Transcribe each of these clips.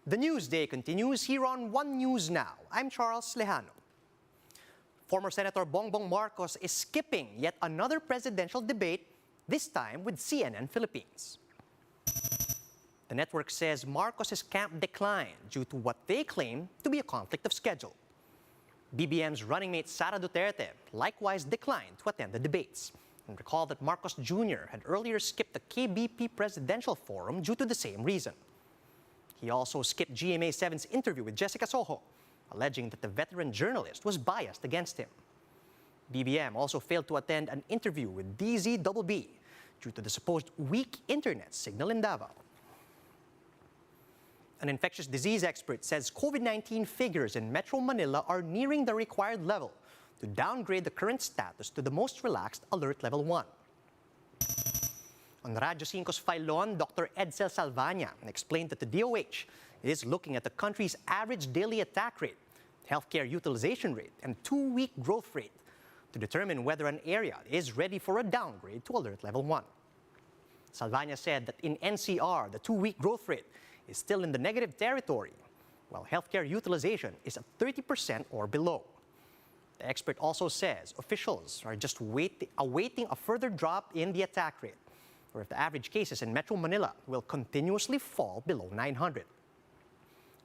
The News Day continues here on One News Now. I'm Charles Lejano. Former Senator Bongbong Marcos is skipping yet another presidential debate, this time with CNN Philippines. The network says Marcos's camp declined due to what they claim to be a conflict of schedule. BBM's running mate Sara Duterte likewise declined to attend the debates. And recall that Marcos Jr. had earlier skipped the KBP presidential forum due to the same reason. He also skipped GMA7's interview with Jessica Soho, alleging that the veteran journalist was biased against him. BBM also failed to attend an interview with DZBB due to the supposed weak internet signal in Davao. An infectious disease expert says COVID-19 figures in Metro Manila are nearing the required level to downgrade the current status to the most relaxed Alert Level 1. On Radyo 5's Filon, Dr. Edsel Salvaña explained that the DOH is looking at the country's average daily attack rate, healthcare utilization rate, and 2-week growth rate to determine whether an area is ready for a downgrade to Alert Level 1. Salvaña said that in NCR, the 2-week growth rate is still in the negative territory, while healthcare utilization is at 30% or below. The expert also says officials are just awaiting a further drop in the attack rate, or if the average cases in Metro Manila will continuously fall below 900.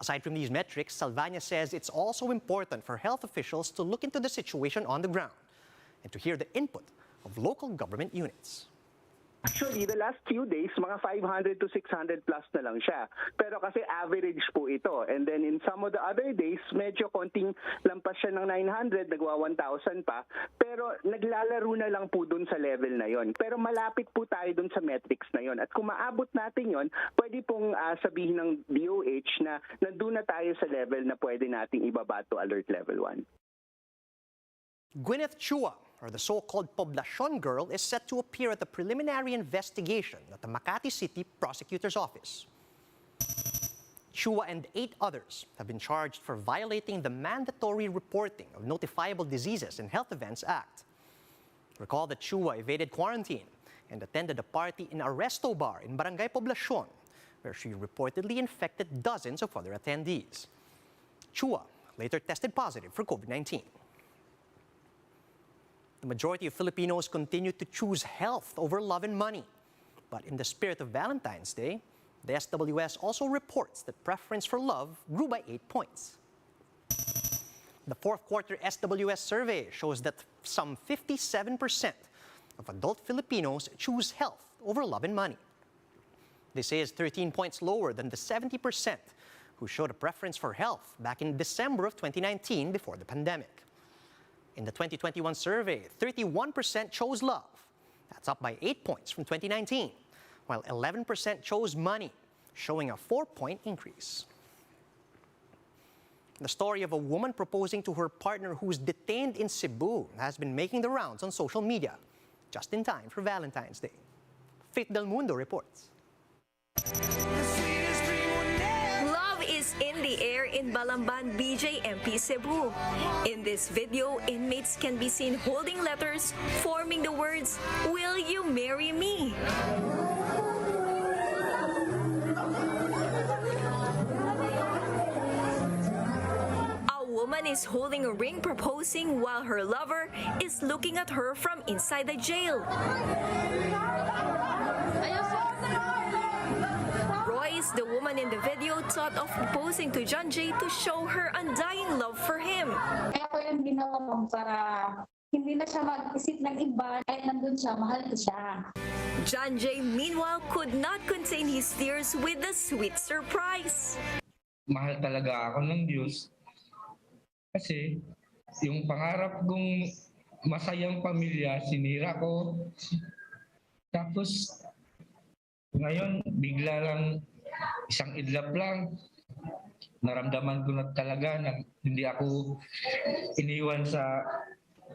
Aside from these metrics, Salvaña says it's also important for health officials to look into the situation on the ground and to hear the input of local government units. Actually, the last few days, mga 500 to 600 plus na lang siya. Pero kasi average po ito. And then in some of the other days, medyo konting lampas siya ng 900, nagwa 1,000 pa. Pero naglalaro na lang po dun sa level na yon. Pero malapit po tayo dun sa metrics na yon. At kung maabot natin yon, pwede pong sabihin ng DOH na nandun na tayo sa level na pwede nating ibaba to Alert Level 1. Gwyneth Chua, or the so-called Poblacion Girl, is set to appear at the preliminary investigation at the Makati City Prosecutors Office. Chua and 8 others have been charged for violating the Mandatory Reporting of Notifiable Diseases and Health Events Act. Recall that Chua evaded quarantine and attended a party in a resto bar in Barangay Poblacion, where she reportedly infected dozens of other attendees. Chua later tested positive for COVID-19. The majority of Filipinos continue to choose health over love and money. But in the spirit of Valentine's Day, the SWS also reports that preference for love grew by 8 points. The fourth quarter SWS survey shows that some 57% of adult Filipinos choose health over love and money. This is 13 points lower than the 70% who showed a preference for health back in December of 2019 before the pandemic. In the 2021 survey, 31% chose love. That's up by 8 points from 2019, while 11% chose money, showing a 4-point increase. The story of a woman proposing to her partner who's detained in Cebu has been making the rounds on social media, just in time for Valentine's Day. Faith Del Mundo reports. In the air in Balamban BJMP Cebu. In this video, inmates can be seen holding letters forming the words, "Will you marry me?" A woman is holding a ring proposing while her lover is looking at her from inside the jail. The woman in the video thought of proposing to John Jay to show her undying love for him. Kaya ko yung ginawa mo para hindi na siya mag-isip ng iba kahit nandun siya, mahal ko siya. John Jay, meanwhile, could not contain his tears with the sweet surprise. Mahal talaga ako ng Diyos kasi yung pangarap kong masayang pamilya, sinira ko. Tapos ngayon, bigla lang isang idlap lang, naramdaman ko na talaga na hindi ako iniwan sa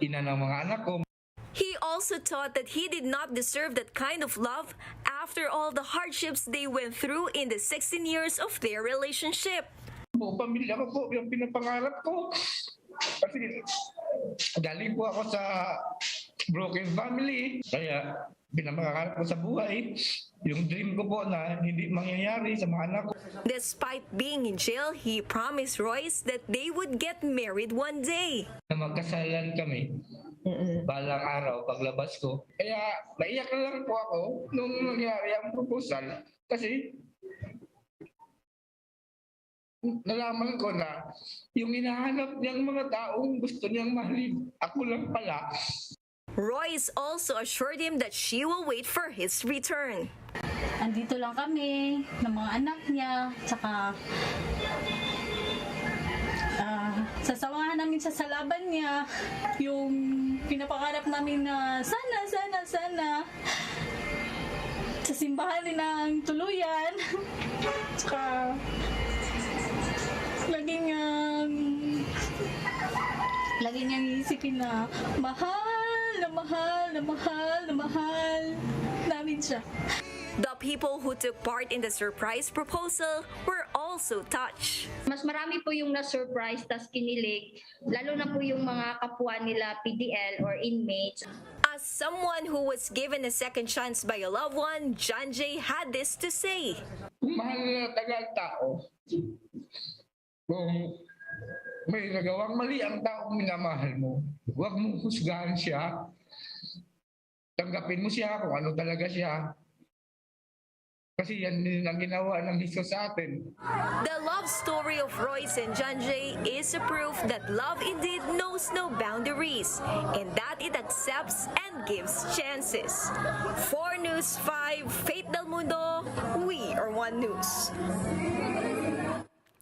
ina ng mga anak ko. He also thought that he did not deserve that kind of love after all the hardships they went through in the 16 years of their relationship. Pamilya ko po, yung pinapangarap ko. Kasi galing po ako sa broken family. Kaya pinamakarap ko sa buhay. Yung dream ko po na hindi mangyayari sa mga anak ko. Despite being in jail, he promised Royce that they would get married one day. Na magkasalan kami. Balang araw, paglabas ko. Kaya naiyak na lang po ako nung nangyari ang proposal. Kasi nalaman ko na yung hinahanap niyang mga taong gusto niyang mahalin, ako lang pala. Royce also assured him that she will wait for his return. Andito lang kami ng mga anak niya, tsaka sasamahan namin siya sa laban niya. Yung pinapangarap namin na sana sa simbahan din ng tuluyan. Tsaka lagi niyang iisipin na mahal namin siya. The people who took part in the surprise proposal were also touched. Mas marami po yung na-surprise tas kinilig, lalo na po yung mga kapwa nila PDL or inmates. As someone who was given a second chance by a loved one, John J. had this to say. Kung mahal na taga-tao, kung may nagawang mali ang taong minamahal mo, huwag mong husgahan siya. Tanggapin mo siya kung ano talaga siya. Kasi yan din ang ginawa ng Jesus sa atin. The love story of Royce and John J. is a proof that love indeed knows no boundaries and that it accepts and gives chances. For News 5, Faith Del Mundo, we are One News.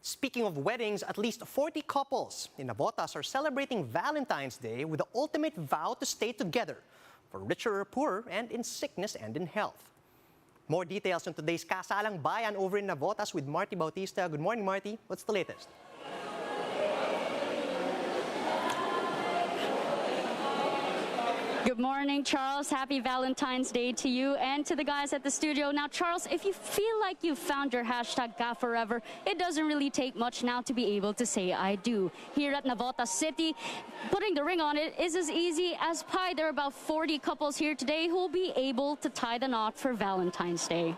Speaking of weddings, at least 40 couples in Navotas are celebrating Valentine's Day with the ultimate vow to stay together, for richer or poorer, and in sickness and in health. More details on today's Kasalang Bayan over in Navotas with Marty Bautista. Good morning, Marty. What's the latest? Good morning, Charles. Happy Valentine's Day to you and to the guys at the studio. Now, Charles, if you feel like you've found your hashtag Ka Forever, it doesn't really take much now to be able to say I do. Here at Navotas City, putting the ring on it is as easy as pie. There are about 40 couples here today who will be able to tie the knot for Valentine's Day.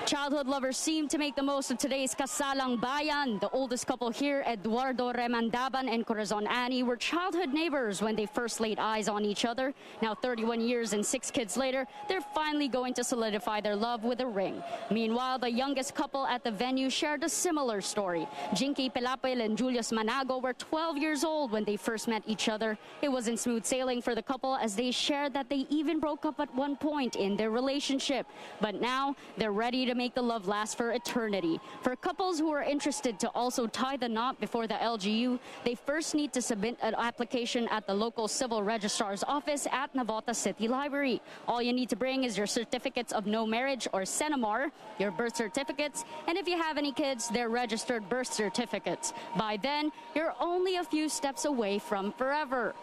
Childhood lovers seem to make the most of today's Kasalang Bayan. The oldest couple here, Eduardo Remandaban and Corazon Annie, were childhood neighbors when they first laid eyes on each other. Now, 31 years and 6 kids later, they're finally going to solidify their love with a ring. Meanwhile, the youngest couple at the venue shared a similar story. Jinky Pelapel and Julius Manago were 12 years old when they first met each other. It wasn't smooth sailing for the couple as they shared that they even broke up at one point in their relationship. But now, they're ready to make the love last for eternity. For couples who are interested to also tie the knot before the LGU, they first need to submit an application at the local civil registrar's office at Navotas City Library. All you need to bring is your certificates of no marriage or CENAMAR, your birth certificates, and if you have any kids, their registered birth certificates. By then, you're only a few steps away from forever.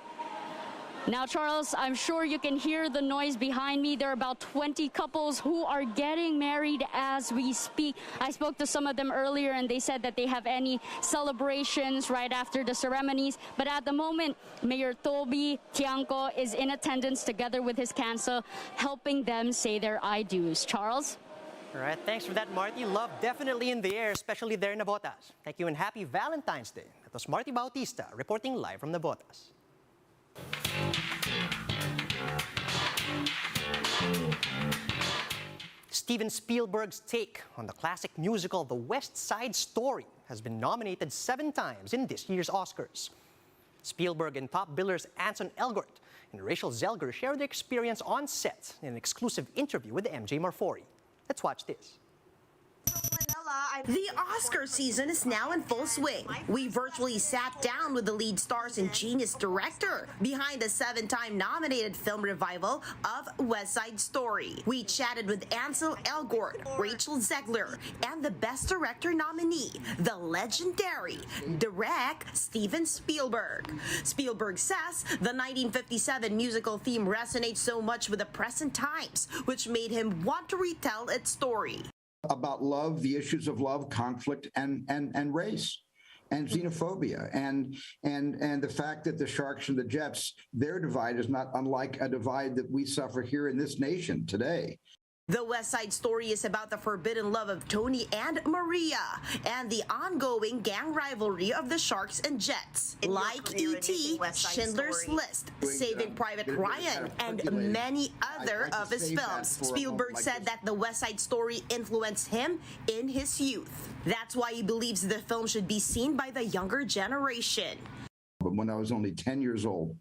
Now, Charles, I'm sure you can hear the noise behind me. There are about 20 couples who are getting married as we speak. I spoke to some of them earlier and they said that they have any celebrations right after the ceremonies. But at the moment, Mayor Toby Tiangco is in attendance together with his council, helping them say their I do's. Charles? All right, thanks for that, Marty. Love definitely in the air, especially there in Navotas. Thank you and happy Valentine's Day. That was Marty Bautista reporting live from Navotas. Steven Spielberg's take on the classic musical The West Side Story has been nominated 7 times in this year's Oscars. Spielberg and top billers Anton Elgort and Rachel Zelger shared their experience on set in an exclusive interview with MJ Marfori. Let's watch this. The Oscar season is now in full swing. We virtually sat down with the lead stars and genius director behind the 7-time nominated film revival of West Side Story. We chatted with Ansel Elgort, Rachel Zegler, and the Best Director nominee, the legendary Direct Steven Spielberg. Spielberg says the 1957 musical theme resonates so much with the present times, which made him want to retell its story. About love, the issues of love, conflict, and race. and xenophobia, and the fact that the Sharks and the Jets, their divide is not unlike a divide that we suffer here in this nation today. The West Side Story is about the forbidden love of Tony and Maria and the ongoing gang rivalry of the Sharks and Jets. Like E.T., Schindler's List, Saving Private Ryan, and many other of his films. Spielberg said that the West Side Story influenced him in his youth. That's why he believes the film should be seen by the younger generation. But when I was only 10 years old,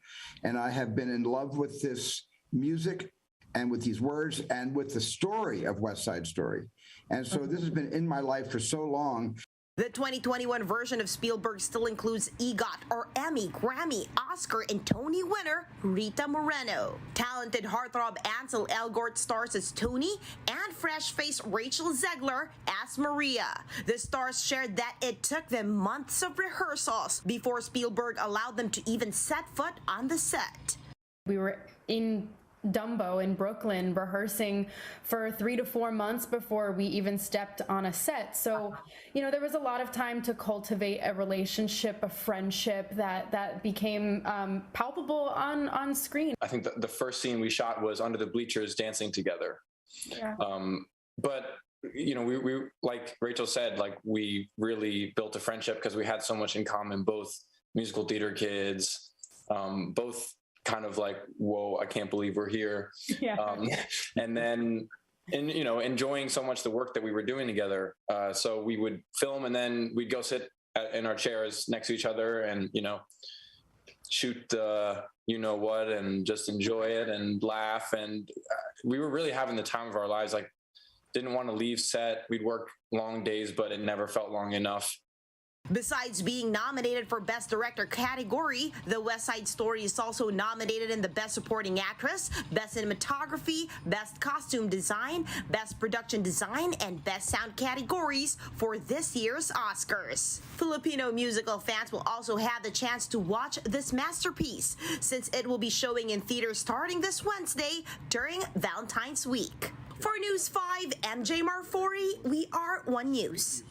and I have been in love with this music and with these words and with the story of West Side Story. And so this has been in my life for so long. The 2021 version of Spielberg still includes EGOT or Emmy, Grammy, Oscar, and Tony winner Rita Moreno. Talented heartthrob Ansel Elgort stars as Tony and fresh-faced Rachel Zegler as Maria. The stars shared that it took them months of rehearsals before Spielberg allowed them to even set foot on the set. We were in Dumbo in Brooklyn rehearsing for 3 to 4 months before we even stepped on a set. So, there was a lot of time to cultivate a relationship, a friendship that became palpable on screen. I think the first scene we shot was under the bleachers dancing together. Yeah. But we like Rachel said, like we really built a friendship because we had so much in common, both musical theater kids, both kind of like, whoa, I can't believe we're here. Yeah. And then, enjoying so much the work that we were doing together. So we would film and then we'd go sit in our chairs next to each other and, shoot the what and just enjoy it and laugh. And we were really having the time of our lives. Like, didn't want to leave set. We'd work long days, but it never felt long enough. Besides being nominated for Best Director category, The West Side Story is also nominated in the Best Supporting Actress, Best Cinematography, Best Costume Design, Best Production Design, and Best Sound categories for this year's Oscars. Filipino musical fans will also have the chance to watch this masterpiece, since it will be showing in theaters starting this Wednesday during Valentine's Week. For News 5, MJ Marfori, we are One News.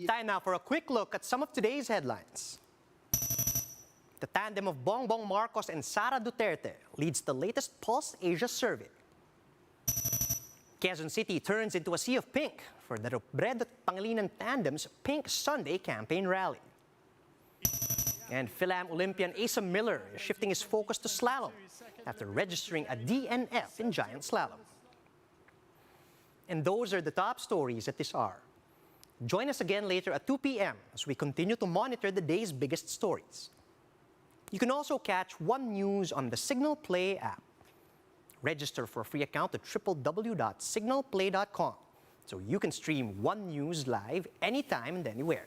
Time now for a quick look at some of today's headlines. The tandem of Bongbong Marcos and Sara Duterte leads the latest Pulse Asia survey. Quezon City turns into a sea of pink for the Robredo Pangilinan tandem's Pink Sunday campaign rally. And Phil-Am Olympian Asa Miller is shifting his focus to slalom after registering a DNF in giant slalom. And those are the top stories at this hour. Join us again later at 2 p.m. as we continue to monitor the day's biggest stories. You can also catch One News on the Signal Play app. Register for a free account at www.signalplay.com so you can stream One News live anytime and anywhere.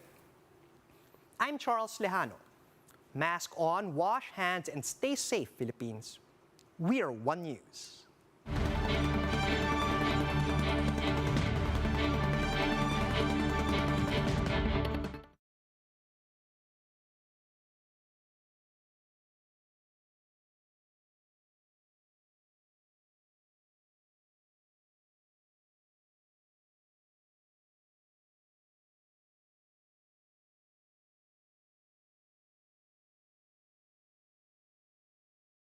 I'm Charles Lejano. Mask on, wash hands, and stay safe, Philippines. We are One News.